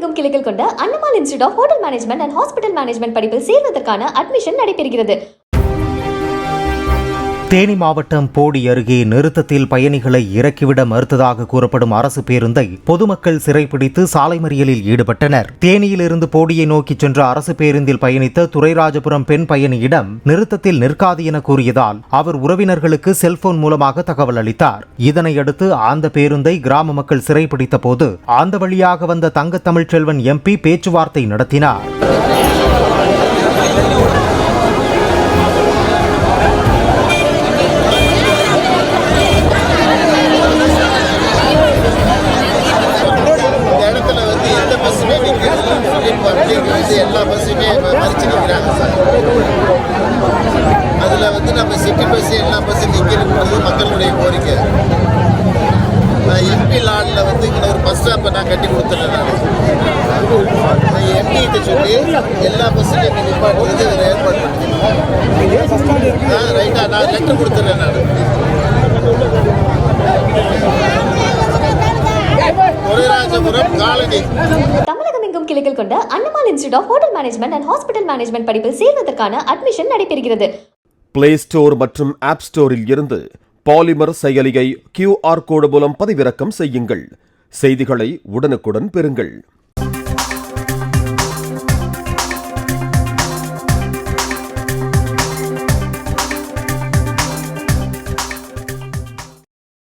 தமிழகமெங்கும் கிளைகள் கொண்ட Annamal institute of hotel management and hospital management படிப்பில் சேர்வதற்கான அட்மிஷன் நடைபெறுகிறது. தேனி மாவட்டம் போடி அருகே நிறுத்தத்தில் பயணிகளை இறக்கிவிட மறுத்ததாக கூறப்படும் அரசு பேருந்தை பொதுமக்கள் சிறைப்பிடித்து சாலை மறியலில் ஈடுபட்டனர். தேனியிலிருந்து போடியை நோக்கி சென்ற அரசு பேருந்தில் பயணித்த துரைராஜபுரம் பெண் பயணியிடம் நிறுத்தத்தில் நிற்காது என கூறியதால் அவர் உறவினர்களுக்கு செல்போன் மூலமாக தகவல் அளித்தார். இதனையடுத்து அந்த பேருந்தை கிராம மக்கள் சிறைப்பிடித்த போது அந்த வழியாக வந்த தங்க தமிழ்ச்செல்வன் எம்பி பேச்சுவார்த்தை நடத்தினார். எல்லா பஸ்ஸுமே மறிச்சு நிற்கிறாங்க சார். அதில் வந்து நம்ம சிட்டி பஸ் எல்லா பஸ்ஸும் நிற்கிறது மக்களுடைய கோரிக்கை. நான் எம்பி லானில் வந்து இங்கே ஒரு பஸ் ஸ்டாப்பை நான் கட்டி கொடுத்துட்டேன். நான் எம்பிகிட்ட சொல்லி எல்லா பஸ்ஸுமே இங்கே நிப்பாட்டுறது இதில் ஏற்பாடு பண்ணிக்கிறேன். ரைட்டாக நான் லெட்டர் கொடுத்துட்றேன். நான் துரைராஜபுரம் காலனி தமிழகமெங்கும் கிளைகள் கொண்ட Annamal institute of hotel management and hospital management படிப்பில் சேர்வதற்கான அட்மிஷன் நடைபெறுகிறது. பிளே ஸ்டோர் மற்றும் ஆப் ஸ்டோரில் இருந்து பாலிமர் செயலியை QR கோடு மூலம் பதிவிறக்கம் செய்யுங்கள். செய்திகளை உடனுக்குடன் பெறுங்கள்.